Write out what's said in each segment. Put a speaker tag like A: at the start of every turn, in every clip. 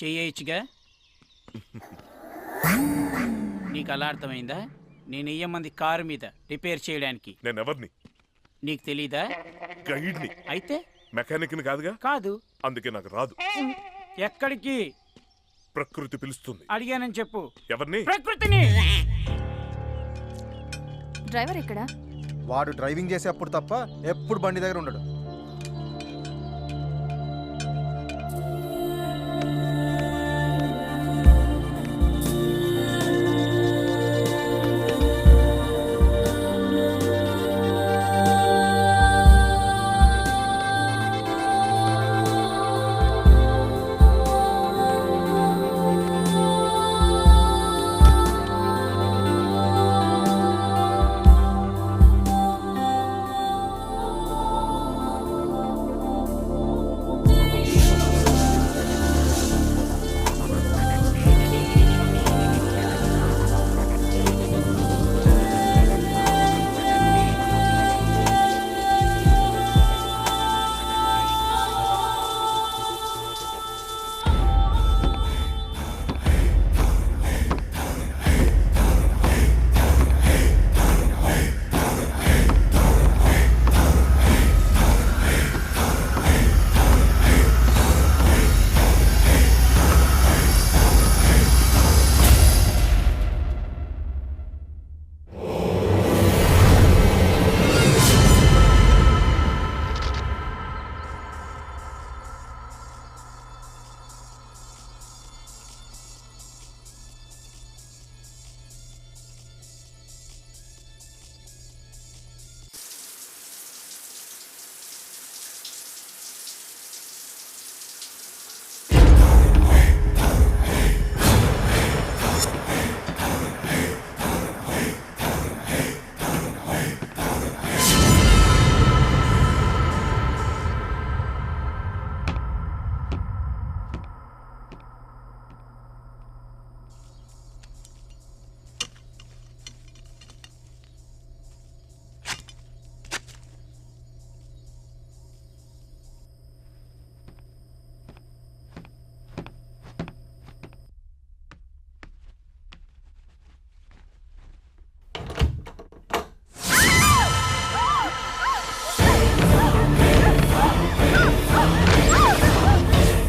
A: చేయొచ్చుగా. నీకు అలా అర్థమైందా? నేను ఇయ్యమంది కారు మీద రిపేర్ చేయడానికి.
B: నేను ఎవరిని?
A: నీకు తెలీదా?
B: గైడ్ని.
A: అయితే
B: మెకానిక్ని కాదుగా.
A: కాదు.
B: అందుకే నాకు రాదు.
A: ఎక్కడికి?
B: ప్రకృతి పిలుస్తుంది.
A: అడిగానని చెప్పు.
B: ఎవరిని?
A: ప్రకృతిని.
C: డ్రైవర్ ఎక్కడా?
D: వాడు డ్రైవింగ్ చేసేప్పుడు తప్ప ఎప్పుడు బండి దగ్గర ఉండడు.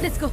C: Let's go.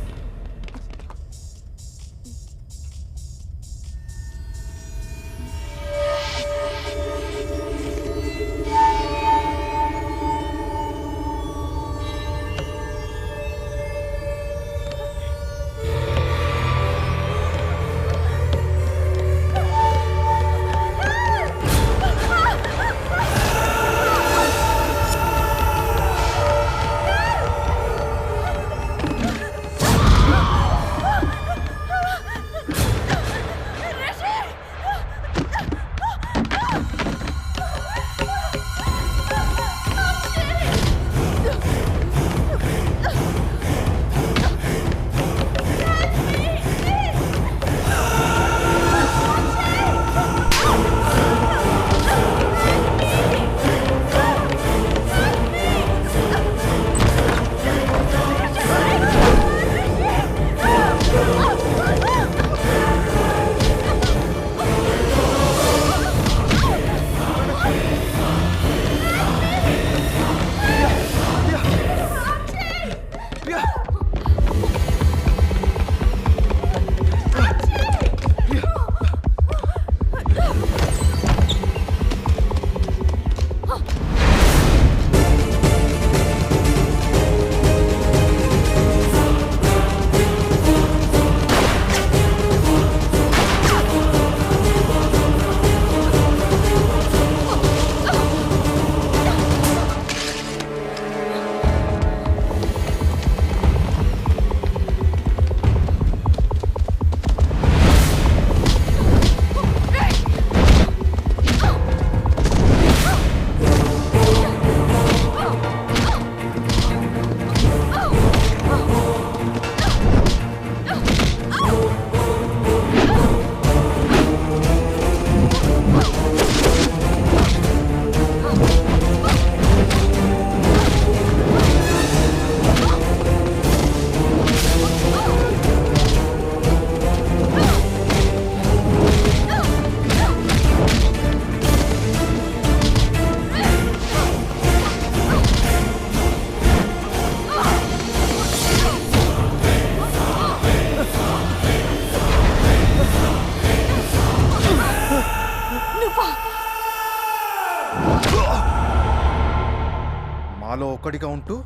D: ఒక్కడిగా ఉంటూ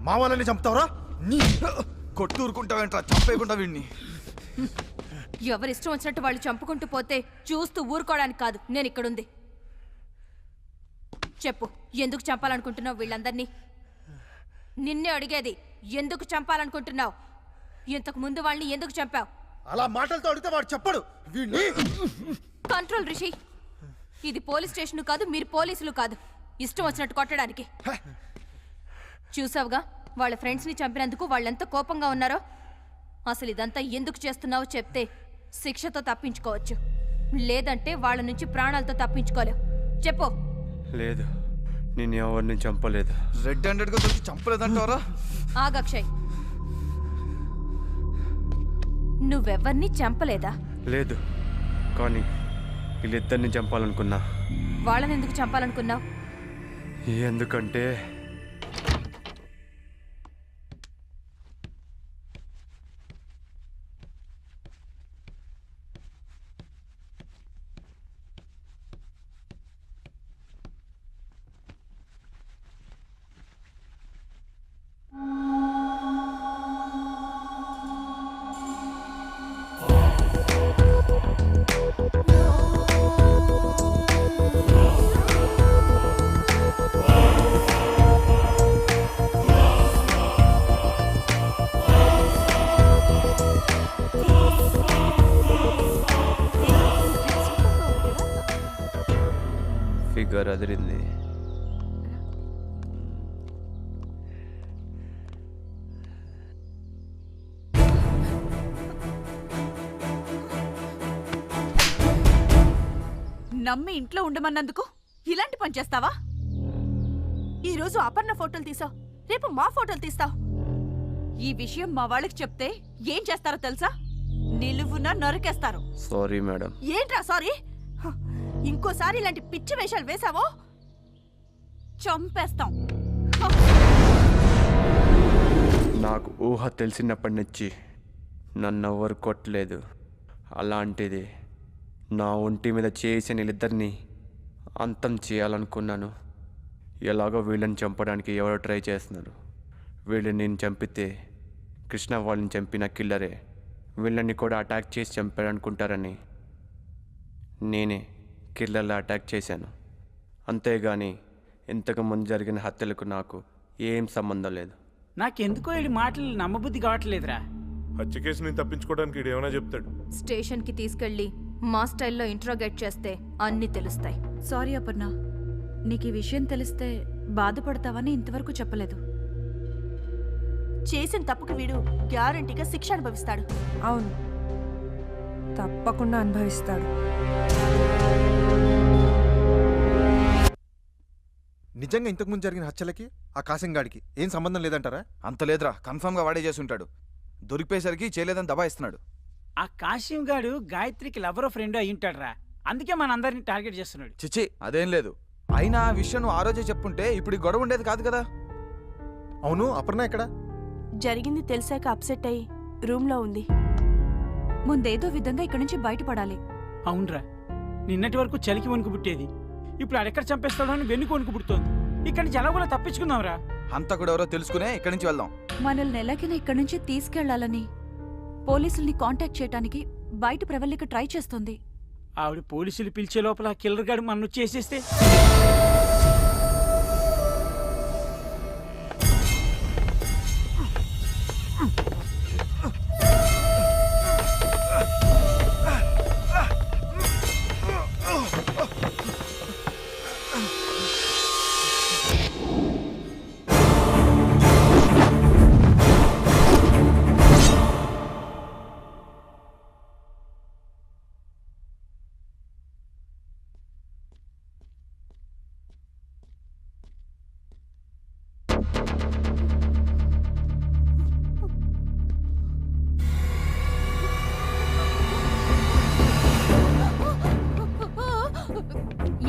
D: మా వాళ్ళని చంపుతావరా? నీ
C: కొట్టూరుకుంటావేంట్రా, చంపేయకుండా వీడిని.
E: ఎవరిష్టం వచ్చినట్టు వాళ్ళు చంపుకుంటూ పోతే చూస్తూ ఊరుకోవడానికి కాదు నేను ఇక్కడుంది. చెప్పు, ఎందుకు చంపాలనుకుంటున్నావు వీళ్ళందరినీ? నిన్నే అడిగేది, ఎందుకు చంపాలనుకుంటున్నావు? ఇంతకు ముందు వాళ్ళని ఎందుకు చంపావు?
D: అలా మాటలతో అడిగితే వాడు చెప్పడు. వీడిని
E: కంట్రోల్ రిషి, ఇది పోలీస్ స్టేషన్ కాదు, మీరు పోలీసులు కాదు ఇష్టం వచ్చినట్టు కొట్టడానికి. చూసావుగా వాళ్ళ ఫ్రెండ్స్ని చంపినందుకు వాళ్ళెంత కోపంగా ఉన్నారో. అసలు ఇదంతా ఎందుకు చేస్తున్నావో చెప్తే శిక్షతో తప్పించుకోవచ్చు, లేదంటే వాళ్ళ నుంచి ప్రాణాలతో తప్పించుకోలేవు. చెప్పు.
F: లేదు, నేను ఎవరిని చంపలేదు.
C: రెడ్ హ్యాండెడ్గా దొరికి చంపలేదంటావరా?
E: ఆగక్షయ్, నువ్వెవ్వరిని చంపలేదా?
F: లేదు, కానీ వీళ్ళిద్దరిని చంపాలనుకున్నా.
E: వాళ్ళని ఎందుకు చంపాలనుకున్నావు?
F: ఎందుకంటే ఫిగర్ అదిరింది.
G: నమ్మి ఇంట్లో ఉండమన్నందుకు ఇలాంటి పని చేస్తావా? ఈరోజు అపర్ణ ఫోటోలు తీసావు, రేపు మా ఫోటోలు తీస్తావు. ఈ విషయం మా వాళ్ళకి చెప్తే ఏం చేస్తారో తెలుసా? నిలువున నరికేస్తారు.
F: Sorry madam.
G: ఏంట్రా సారీ? ఇంకోసారి ఇలాంటి పిచ్చి వేషాలు వేసావో చంపేస్తాం.
F: నాకు ఊహ తెలిసినప్పటి నుంచి నన్ను ఎవరు కొట్టలేదు. అలాంటిది నా ఒంటి మీద చేసిన వీళ్ళిద్దరిని అంతం చేయాలనుకున్నాను. ఎలాగో వీళ్ళని చంపడానికి ఎవరో ట్రై చేస్తున్నారు. వీళ్ళని నేను చంపితే కృష్ణ వాళ్ళని చంపిన కిల్లరే వీళ్ళని కూడా అటాక్ చేసి చంపారనుకుంటారని నేనే కిల్లర్లా అటాక్ చేశాను. అంతేగాని ఇంతకుముందు జరిగిన హత్యలకు నాకు ఏం సంబంధం లేదు.
A: నాకెందుకో ఈ మాటలు నమ్మబుద్ధి కావట్లేదురా.
B: హత్య కేసుని తప్పించుకోవడానికి ఈడు ఏమైనా చెప్తాడు.
E: స్టేషన్కి తీసుకెళ్ళి మా స్టైల్లో ఇంట్రోగేట్ చేస్తే అన్నీ తెలుస్తాయి.
G: సారీ అపర్ణ, నీకు ఈ విషయం తెలిస్తే బాధపడతావని ఇంతవరకు చెప్పలేదు. చేసిన తప్పుకి వీడు గ్యారంటీగా శిక్ష అనుభవిస్తాడు.
H: అవును, తప్పకుండా అనుభవిస్తాడు.
D: నిజంగా ఇంతకుముందు జరిగిన హత్యలకి ఆ కాసింగాడికి ఏం సంబంధం లేదంటారా?
C: అంత లేదురా, కన్ఫర్మ్గా వాడే చేసి ఉంటాడు. దొరికిపోయేసరికి చేయలేదని దబాయిస్తున్నాడు.
A: ఆ కాశీం గాడు గాయత్రికి లవరో ఫ్రెండ్ అయి ఉంటాడురా. అందుకే మనందరినీ టార్గెట్ చేస్తున్నాడు.
C: చిచ్చి, అదేం లేదు. అయినా ఆ విషయం నువ్వు ఆ రోజే చెప్పుంటే ఇప్పుడు ఈ గొడవ ఉండేది కాదు కదా.
D: అవును, అపర్ణ ఎక్కడ?
I: జరిగింది తెలిసాక అప్సెట్ అయ్యి రూమ్లో ఉంది.
G: ముందేదో విధంగా ఇక్కడి నుంచి బయటపడాలి.
A: అవునరా, నిన్నటి వరకు చలికి వణుకు పుట్టేది, ఇప్పుడు ఆడెక్కడ చంపేస్తాడో అని వెన్నుకు వణుకు పుడుతోంది. ఇక్కడి నుంచి ఎలాగోలా తప్పించుకుందాంరా.
C: హంతకుడు ఎవరో తెలుసుకునే ఇక్కడి నుంచి వెళ్దాం.
G: మనల్ని ఎలాగైనా ఇక్కడి నుంచి తీసుకెళ్లాలని పోలీసుల్ని కాంటాక్ట్ చేయడానికి బయట ప్రవల్లిక ట్రై చేస్తుంది.
A: ఆవిడ పోలీసులు పిలిచే లోపల కిల్లర్ గాడు మన చేసేస్తే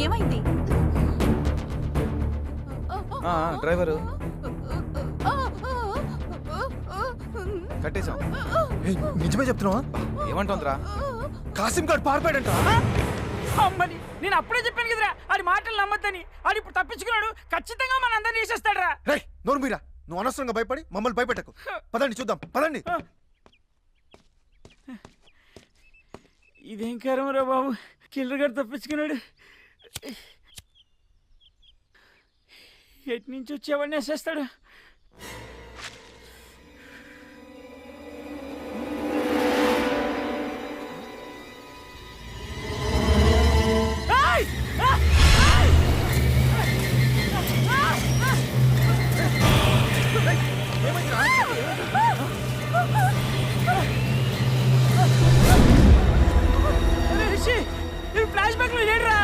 G: ఏమైంది?
C: డ్రైవరు కట్టేశాం.
D: ఏయ్, నిజమే చెప్తున్నావా?
C: ఏమంటుందిరా?
D: కాసిం గాడు పారిపోయాడంట.
A: అమ్మని నేను అప్పుడే చెప్పాను కదరా, ఆడి మాటలు నమ్మద్దని. ఆడు ఇప్పుడు తప్పించుకున్నాడు, ఖచ్చితంగా మన అందరినీ చేసేస్తాడరా.
D: నోరు మీరా, నువ్వు అనవసరంగా భయపడి మమ్మల్ని భయపెట్టకు. పదండి చూద్దాం, పదండి.
A: ఇదేం కారమరా బాబు, కిల్లర్ గారు తప్పించుకున్నాడు. ఎటు నుంచి వచ్చేవాడిని వేసేస్తాడు. ఫ్లాష్ బ్యాక్ లో లేడురా.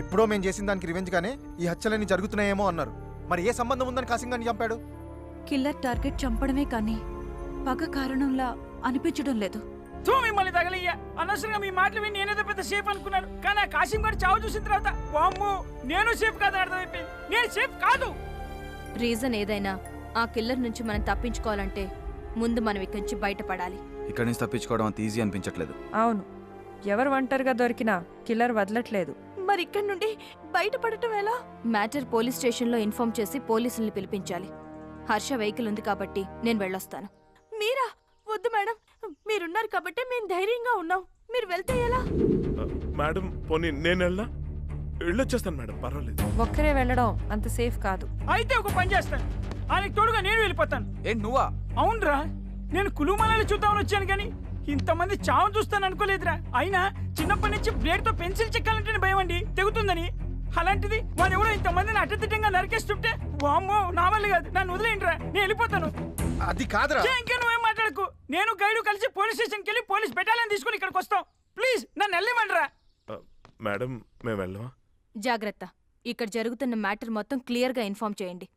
D: ఎప్పుడో మేము చేసిన దానికి రివెంజ్ గానే ఈ హత్యలన్నీ జరుగుతున్నాయేమో అన్నారు. మరి ఏ సంబంధం ఉందని కాసింగాన్ని చంపాడు?
G: కిల్లర్ టార్గెట్ చంపడమే కానీ పగ కారణంలా అనిపించడం లేదు.
A: మిమ్మల్ని తగలయ్యా, అనవసరంగా మీ మాటలు విని నేనేదో పెద్ద సేఫ్ అనుకున్నాను. కానీ ఆ కాశీం గారు చావు చూసిన తర్వాత వామ్మో, నేను సేఫ్ కాదు అర్థమైపోయింది. నేను సేఫ్ కాదు.
E: రీజన్ ఏదైనా ఆ కిల్లర్ నుంచి మనం తప్పించుకోవాలంటే ముందు మనం ఇక్కడి నుంచి బయటపడాలి.
C: ఇక్కడి నుంచి తప్పించుకోవడం అంత ఈజీ అనిపించట్లేదు.
H: అవును, ఎవరు ఒంటరిగా దొరికినా కిల్లర్ వదలట్లేదు.
G: మరి ఇక్కడి నుండి బయటపడటం ఎలా?
E: మ్యాటర్ పోలీస్ స్టేషన్లో ఇన్ఫార్మ్ చేసి పోలీసుల్ని పిలిపించాలి. హర్ష వెహికల్ ఉంది కాబట్టి నేను వెళ్ళొస్తాను.
G: మీరా? వద్దు మేడం, మీరున్నారు కాబట్టి మేము ధైర్యంగా ఉన్నాం. మీరు వెళ్తే ఎలా?
B: మేడం పోనీ నేను వెళ్ళొచ్చేస్తాను మేడం, పర్వాలేదు.
H: ఒక్కరే వెళ్ళడం అంత సేఫ్ కాదు.
A: అయితే ఒక పని చేస్తాను, ఆయనకి తోడుగా నేను వెళ్ళిపోతాను.
C: ఏంటి నువ్వా?
A: అవునరా, నేను కులుమలాలు చూద్దామని వచ్చాను కానీ ఇంతమంది చావు చూస్తాను అనుకోలేదురా. అయినా చిన్నప్పటి నుంచి బ్లేడ్ తో పెన్సిల్ చెక్కాలంటేనే భయం అండి, తెగుతుందని. అలాంటిది వాడు ఎవరో ఇంతమందిని అడ్డదిడ్డంగా నరికేస్తుంటే వామ్మో, నా వల్ల కాదు, నన్ను వదిలేండిరా, నేను వెళ్ళిపోతాను.
D: అది కాదురా.
A: ఇంకా నువ్వేం మాట్లాడకు. నేను గైడు కలిసి పోలీస్ స్టేషన్కి వెళ్ళి పోలీస్ బెటాలియన్ తీసుకుని ఇక్కడికి వస్తాం. ప్లీజ్ నన్ను వెళ్ళమంటారా?
B: మేడం మేము వెళ్ళమా?
E: జాగ్రత్త, ఇక్కడ జరుగుతున్న మ్యాటర్ మొత్తం క్లియర్గా ఇన్ఫార్మ్ చేయండి.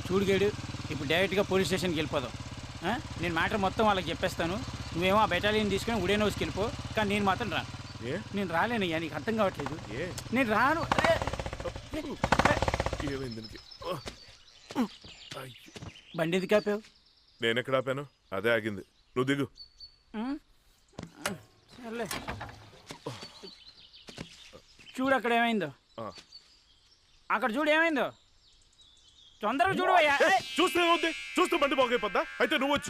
A: చూడు గైడు, ఇప్పుడు డైరెక్ట్గా పోలీస్ స్టేషన్కి వెళ్ళిపోదాం. నేను మ్యాటర్ మొత్తం వాళ్ళకి చెప్పేస్తాను. నువ్వేమో ఆ బెటాలియన్ తీసుకుని ఉడేన్ హౌస్కి వెళ్ళిపో. కానీ నేను మాత్రం రాను. నేను రాలేనయ్యా, నీకు అర్థం కావట్లేదు. నేను రాను. బండి ఎందుకు ఆపావు?
B: నేను ఎక్కడ ఆపాను? అదే ఆగింది. నువ్వు దిగు.
A: సర్లే, చూడు అక్కడ ఏమైందో. అక్కడ చూడు ఏమైందో, తొందరగా చూడు అయ్యా.
B: చూస్తే ఉంది, చూస్తే బండి బాగైపోద్దా? అయితే నువ్వు వచ్చి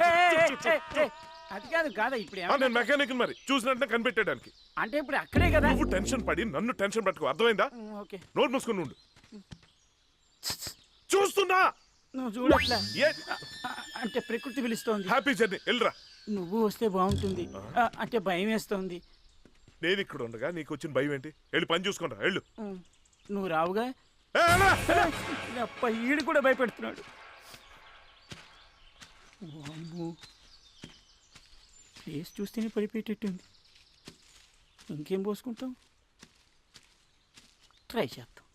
A: అది కాదు కాదా ఇప్పుడు
B: నేను మెకానిక్ మరి చూసినట్టే కనిపెట్టడానికి.
A: అంటే ఇప్పుడు అక్కడే కదా.
B: నువ్వు టెన్షన్ పడి నన్ను టెన్షన్ పట్టుకో, అర్థమైందా?
A: ఓకే,
B: నోరు మూసుకుని ఉండు. చూస్తున్నా,
A: నువ్వు చూడట్లా.
B: ఏ
A: అంటే ప్రకృతి పిలుస్తోంది.
B: హ్యాపీ జర్నీ, వెళ్ళరా.
A: నువ్వు వస్తే బాగుంటుంది, అంటే భయం వేస్తోంది.
B: నేను ఇక్కడ ఉండగా నీకు వచ్చిన భయం ఏంటి? వెళ్ళి పని చూసుకుంటా, వెళ్ళు.
A: నువ్వు రావుగా. ఈడు కూడా భయపెడుతున్నాడు. ఫేస్ చూస్తేనే పడిపోయేటట్టుంది. ఇంకేం పోసుకుంటాం, ట్రై చేద్దాం.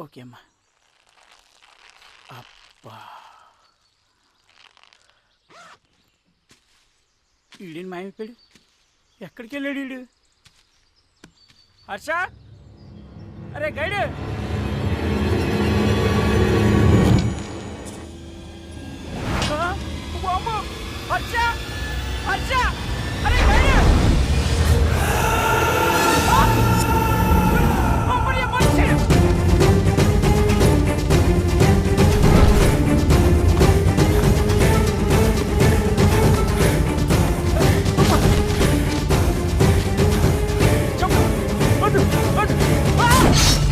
A: ఓకే అమ్మా. అబ్బా, ఈడేని మాయమైపోయాడు. ఎక్కడికి వెళ్ళాడు ఈడు? హర్ష, అరే గైడ్, హర్ష, హర్ష.